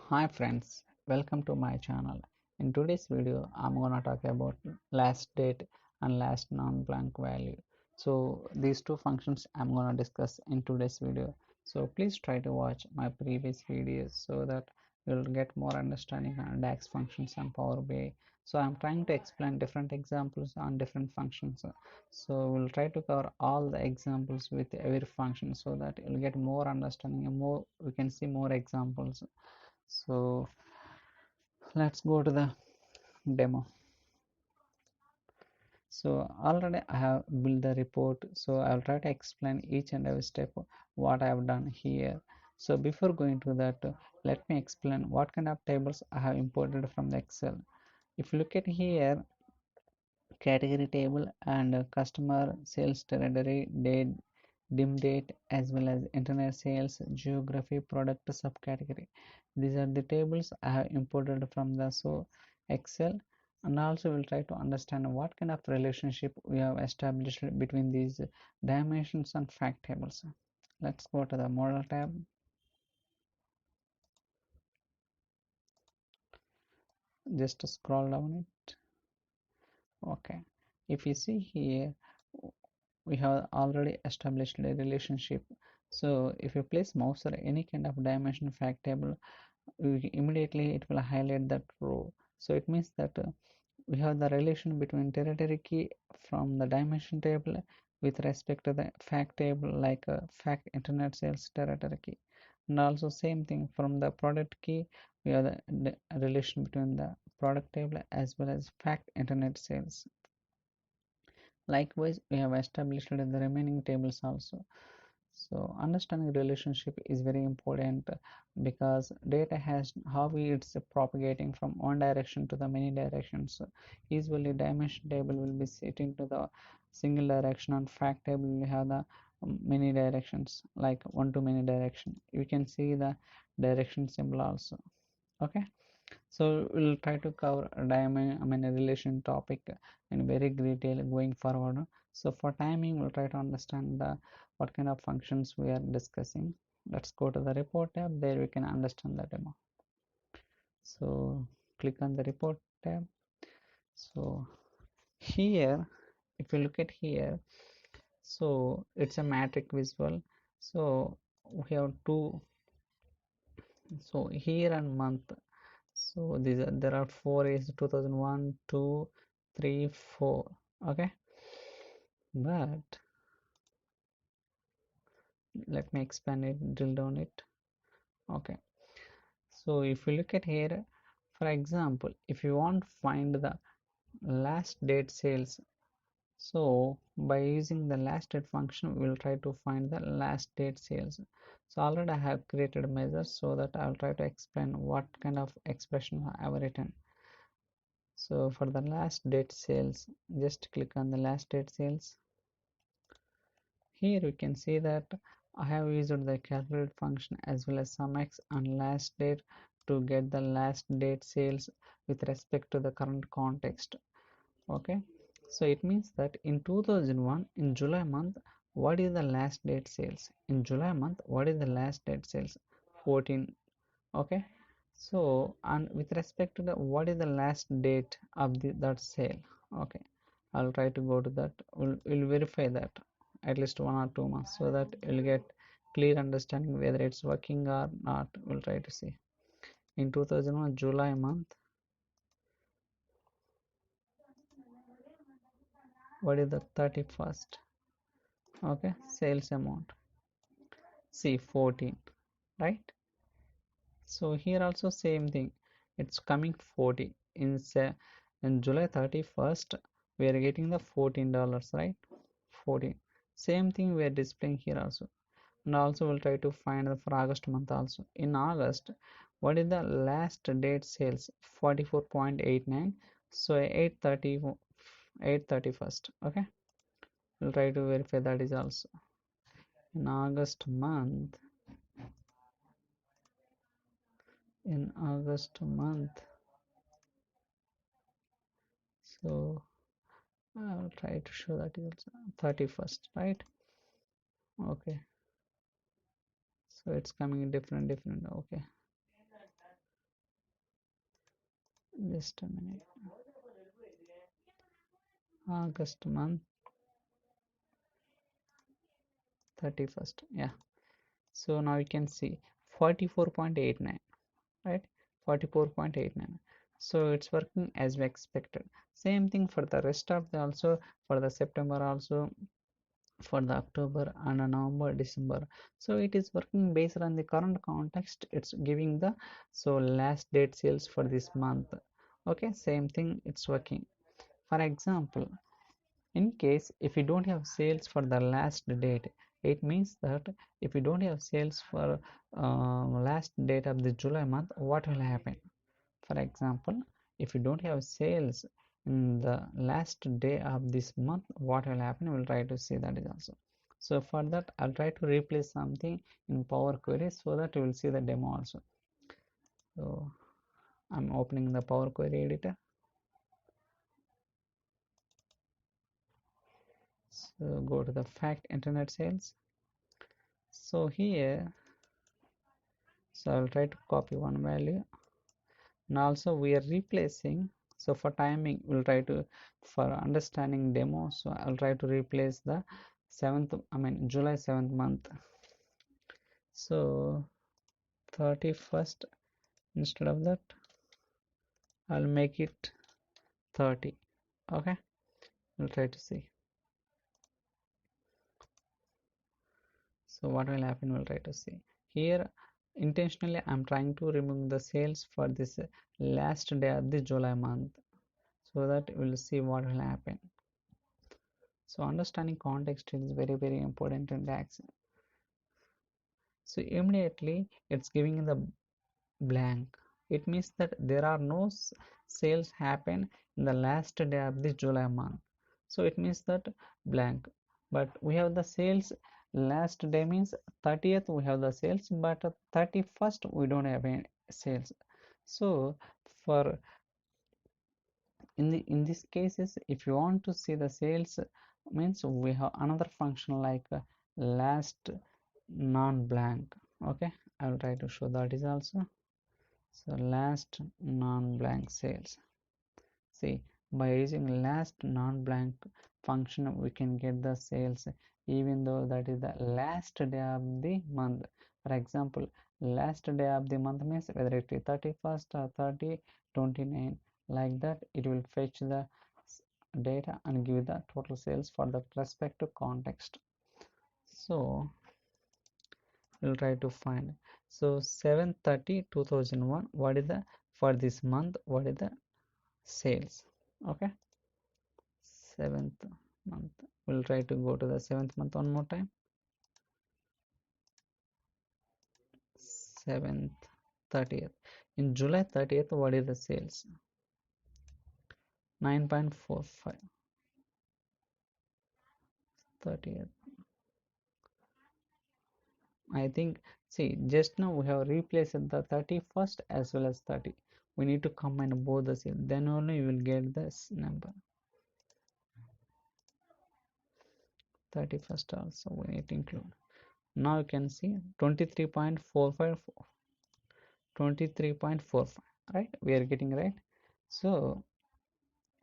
Hi friends, welcome to my channel. In today's video, I'm gonna talk about last date and last non-blank value. So these two functions I'm gonna discuss in today's video. So please try to watch my previous videos so that you'll get more understanding on DAX functions and Power BI. So I'm trying to explain different examples on different functions. So we'll try to cover all the examples with every function so that you'll get more understanding and more we can see more examples. So let's go to the demo. So already I have built the report, so I'll try to explain each and every step what I have done here. So before going to that, let me explain what kind of tables I have imported from the Excel. If you look at here, category table and customer sales territory date, dim date, as well as internet sales geography product subcategory. These are the tables I have imported from the Excel, and also we'll try to understand what kind of relationship we have established between these dimensions and fact tables. Let's go to the model tab. Just scroll down it. Okay, if you see here, we have already established a relationship. So if you place mouse or any kind of dimension fact table, immediately it will highlight that row. So it means that we have the relation between territory key from the dimension table with respect to the fact table, like fact internet sales territory key, and also same thing from the product key. We have the relation between the product table as well as fact internet sales. Likewise, we have established in the remaining tables also. So understanding relationship is very important because data has how it's propagating from one direction to the many directions. Usually dimension table will be sitting to the single direction, and fact table will have the many directions, like one to many direction. You can see the direction symbol also. Okay, so we'll try to cover a a relation topic in very great detail going forward. So for timing, we'll try to understand the what kind of functions we are discussing. Let's go to the report tab. There we can understand the demo. So click on the report tab. So here, if you look at here, so it's a matrix visual. So we have two. So here and month. So these are there are four is 2001, 2, 3, 4. Okay, but let me expand it, drill down it. Okay, so if you look at here, for example, if you want to find the last date sales, so by using the last date function, we'll try to find the last date sales. So already I have created a measure so that I'll try to explain what kind of expression I have written. So for the last date sales, just click on the last date sales. Here we can see that I have used the calculate function as well as SumX and last date to get the last date sales with respect to the current context. Okay, so it means that in 2001, in July month, what is the last date sales? In July month, what is the last date sales? 14. Okay, so and with respect to the what is the last date of that sale? Okay, I'll try to go to that. We'll verify that at least 1 or 2 months so that you'll get clear understanding whether it's working or not. We'll try to see in 2001 July month, what is the 31st? Okay, sales amount, see 14, right? So here also same thing, it's coming 40 in July 31st. We are getting the $14, right? 14, same thing we are displaying here also. And also we'll try to find the for August month also. In August, what is the last date sales? 44.89. So 830, 831st. Okay, we'll try to verify that is also in August month. In August month, so I'll try to show that is also 31st, right? Okay, so it's coming different. Okay, just a minute. August month 31st, yeah. So now you can see 44.89, right? 44.89. So it's working as we expected. Same thing for the rest of the also, for the September also, for the October and November, December. So it is working based on the current context. It's giving the so last date sales for this month. Okay, same thing, it's working. For example, in case if you don't have sales for the last date, it means that if you don't have sales for last date of the July month, what will happen? For example, if you don't have sales in the last day of this month, what will happen? We'll try to see that is also. So for that, I'll try to replace something in Power Query so that you will see the demo also. So I'm opening the Power Query editor. So go to the fact internet sales. So here, so I'll try to copy one value, and also we are replacing. So for timing, we'll try to, for understanding demo, so I'll try to replace the 7th, I mean July 7th month. So 31st, instead of that I'll make it 30. Okay, we'll try to see. So what will happen, we'll try to see. Here intentionally I'm trying to remove the sales for this last day of the July month, so that we'll see what will happen. So understanding context is very important in DAX. So immediately it's giving the blank. It means that there are no sales happen in the last day of the July month. So it means that blank. But we have the sales last day means 30th we have the sales, but 31st we don't have any sales. So for in these cases, if you want to see the sales, means we have another function like last non-blank. Okay, I will try to show that is also. So last non-blank sales. See, by using last non-blank function, we can get the sales even though that is the last day of the month. For example, last day of the month means whether it is 31st or 30, 29, like that, it will fetch the data and give the total sales for the respective context. So we'll try to find. So 7/30/2001, what is the for this month? What is the sales? Okay, 7th month. We'll try to go to the 7th month one more time. 7th, 30th. In July 30th, what is the sales? 9.45. 30th. I think, see, just now we have replaced the 31st as well as 30. We need to combine both the sales, then only you will get this number. 31st also we need to include. Now you can see 23.45, 23.45, right? We are getting right. So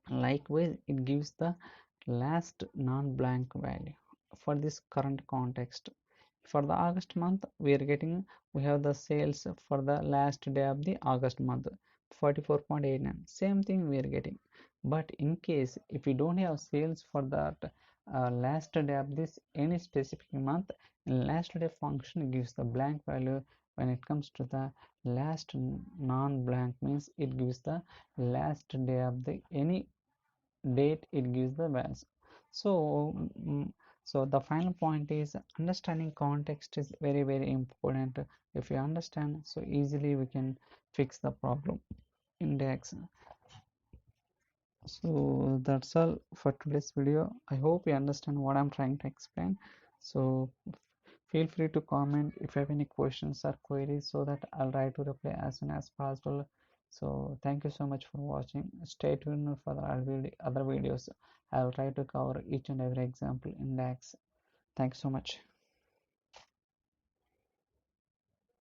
likewise, it gives the last non-blank value for this current context. For the August month, we have the sales for the last day of the August month, 44.89. Same thing we are getting. But in case if we don't have sales for that last day of this any specific month, last day function gives the blank value. When it comes to the last non-blank means it gives the last day of the any date, it gives the values. So so the final point is understanding context is very important. If you understand, so easily we can fix the problem in DAX. So that's all for today's video. I hope you understand what I'm trying to explain. So feel free to comment if you have any questions or queries, so that I'll try to reply as soon as possible. So thank you so much for watching. Stay tuned for the other videos. I'll try to cover each and every example in DAX. Thanks so much.